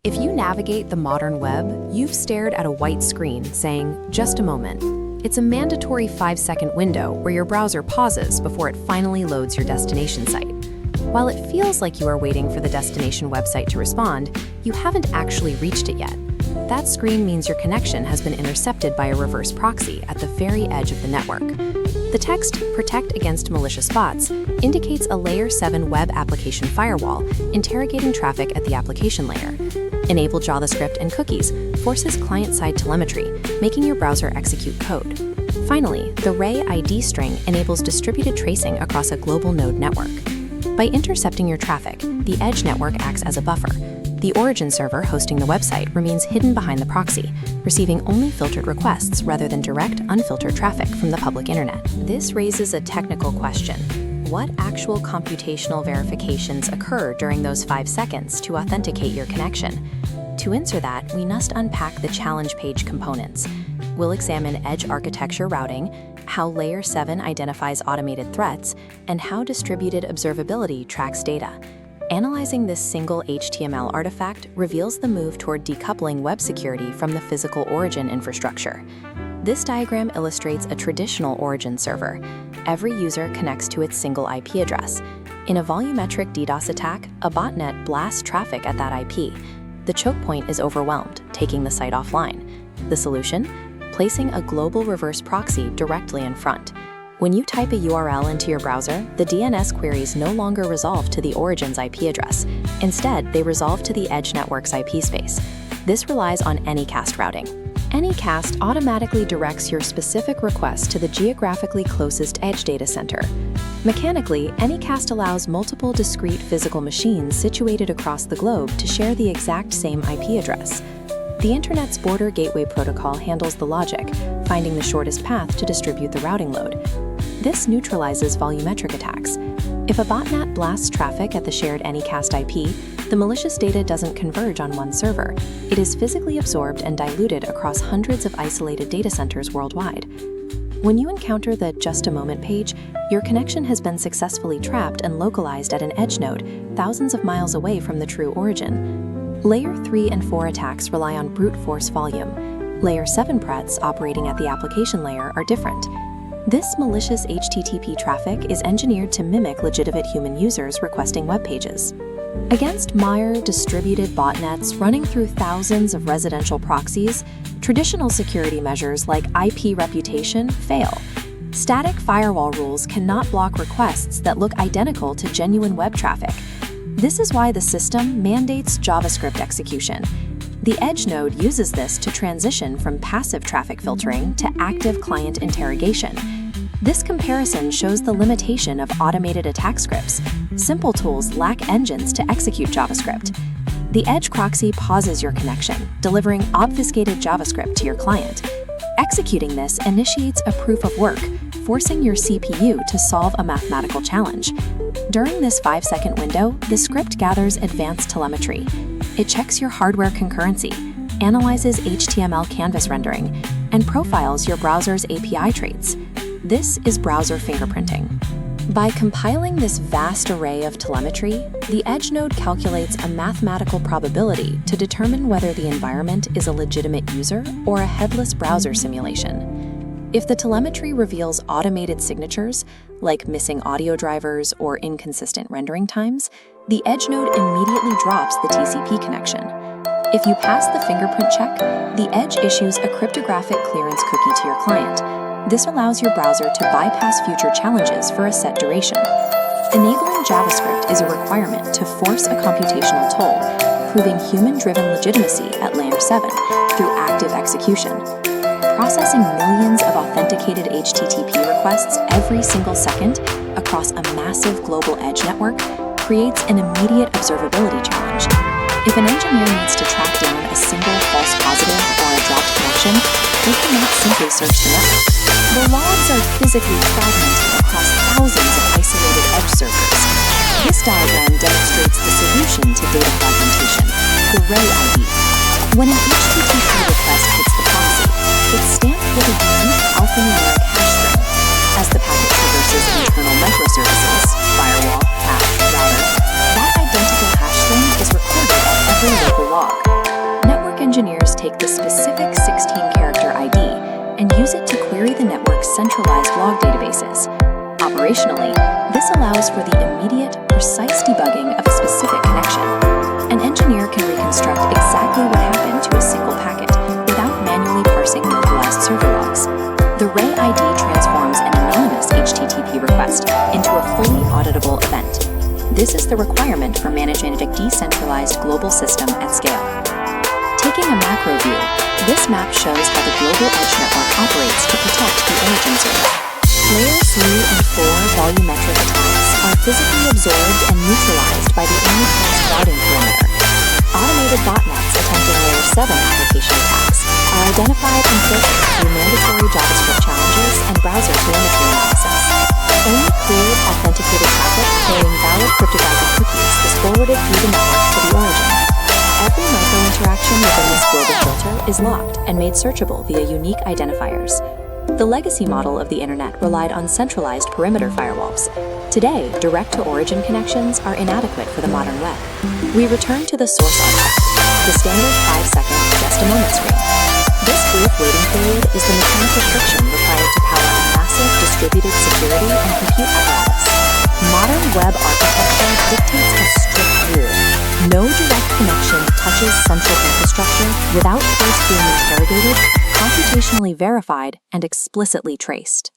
If you navigate the modern web, you've stared at a white screen saying, "Just a moment." It's a mandatory 5-second window where your browser pauses before it finally loads your destination site. While it feels like you are waiting for the destination website to respond, you haven't actually reached it yet. That screen means your connection has been intercepted by a reverse proxy at the very edge of the network. The text, "Protect against malicious bots," indicates a Layer 7 web application firewall interrogating traffic at the application layer. Enable JavaScript and cookies forces client-side telemetry, making your browser execute code. Finally, the Ray ID string enables distributed tracing across a global node network. By intercepting your traffic, the edge network acts as a buffer. The origin server hosting the website remains hidden behind the proxy, receiving only filtered requests rather than direct, unfiltered traffic from the public internet. This raises a technical question. What actual computational verifications occur during those 5 seconds to authenticate your connection? To answer that, we must unpack the challenge page components. We'll examine edge architecture routing, how Layer 7 identifies automated threats, and how distributed observability tracks data. Analyzing this single HTML artifact reveals the move toward decoupling web security from the physical origin infrastructure. This diagram illustrates a traditional origin server. Every user connects to its single IP address. In a volumetric DDoS attack, a botnet blasts traffic at that IP. The choke point is overwhelmed, taking the site offline. The solution? Placing a global reverse proxy directly in front. When you type a URL into your browser, the DNS queries no longer resolve to the origin's IP address. Instead, they resolve to the edge network's IP space. This relies on Anycast routing. Anycast automatically directs your specific request to the geographically closest edge data center. Mechanically, Anycast allows multiple discrete physical machines situated across the globe to share the exact same IP address. The Internet's Border Gateway Protocol handles the logic, finding the shortest path to distribute the routing load. This neutralizes volumetric attacks. If a botnet blasts traffic at the shared Anycast IP, the malicious data doesn't converge on one server. It is physically absorbed and diluted across hundreds of isolated data centers worldwide. When you encounter the "Just a Moment" page, your connection has been successfully trapped and localized at an edge node, thousands of miles away from the true origin. Layer 3 and 4 attacks rely on brute force volume. Layer 7 threats operating at the application layer are different. This malicious HTTP traffic is engineered to mimic legitimate human users requesting web pages. Against Meyer distributed botnets running through thousands of residential proxies, traditional security measures like IP reputation fail. Static firewall rules cannot block requests that look identical to genuine web traffic. This is why the system mandates JavaScript execution. The edge node uses this to transition from passive traffic filtering to active client interrogation. This comparison shows the limitation of automated attack scripts. Simple tools lack engines to execute JavaScript. The edge proxy pauses your connection, delivering obfuscated JavaScript to your client. Executing this initiates a proof of work, forcing your CPU to solve a mathematical challenge. During this 5-second window, the script gathers advanced telemetry. It checks your hardware concurrency, analyzes HTML canvas rendering, and profiles your browser's API traits. This is browser fingerprinting. By compiling this vast array of telemetry, the edge node calculates a mathematical probability to determine whether the environment is a legitimate user or a headless browser simulation. If the telemetry reveals automated signatures, like missing audio drivers or inconsistent rendering times, the edge node immediately drops the TCP connection. If you pass the fingerprint check, the edge issues a cryptographic clearance cookie to your client. This allows your browser to bypass future challenges for a set duration. Enabling JavaScript is a requirement to force a computational toll, proving human-driven legitimacy at Layer 7 through active execution. Processing millions of authenticated HTTP requests every single second across a massive global edge network creates an immediate observability challenge. If an engineer needs to track down a single false positive or a dropped connection, they cannot simply search the network. The logs are physically fragmented across thousands of isolated edge servers. This diagram demonstrates the solution to data fragmentation, the Ray ID. When an HTTP request hits the proxy, it's stamped with a unique alphanumeric hash string. As the packet traverses internal microservices, firewall, cache, router, that identical hash string is recorded at every local log. engineers take the specific 16-character ID and use it to query the network's centralized log databases. Operationally, this allows for the immediate, precise debugging of a specific connection. An engineer can reconstruct exactly what happened to a single packet without manually parsing localized server logs. The Ray ID transforms an anonymous HTTP request into a fully auditable event. This is the requirement for managing a decentralized global system at scale. Taking a macro view, this map shows how the global edge network operates to protect the origin server. Layer 3 and 4 volumetric attacks are physically absorbed and neutralized by the Anycast routing perimeter. Automated botnets attempting Layer 7 application attacks are identified and filtered through mandatory JavaScript challenges and browser telemetry analysis. Only cleared, authenticated traffic carrying valid cryptographic cookies is forwarded through the network to the origin. Every micro-interaction within this global filter is locked and made searchable via unique identifiers. The legacy model of the internet relied on centralized perimeter firewalls. Today, direct-to-origin connections are inadequate for the modern web. We return to the source artifact, the standard 5-second just-a-moment screen. This brief waiting period is the mechanical friction required to power a massive distributed security and compute apparatus. Modern web architecture dictates a strict rule. No direct connection touches central infrastructure without first being interrogated, computationally verified, and explicitly traced.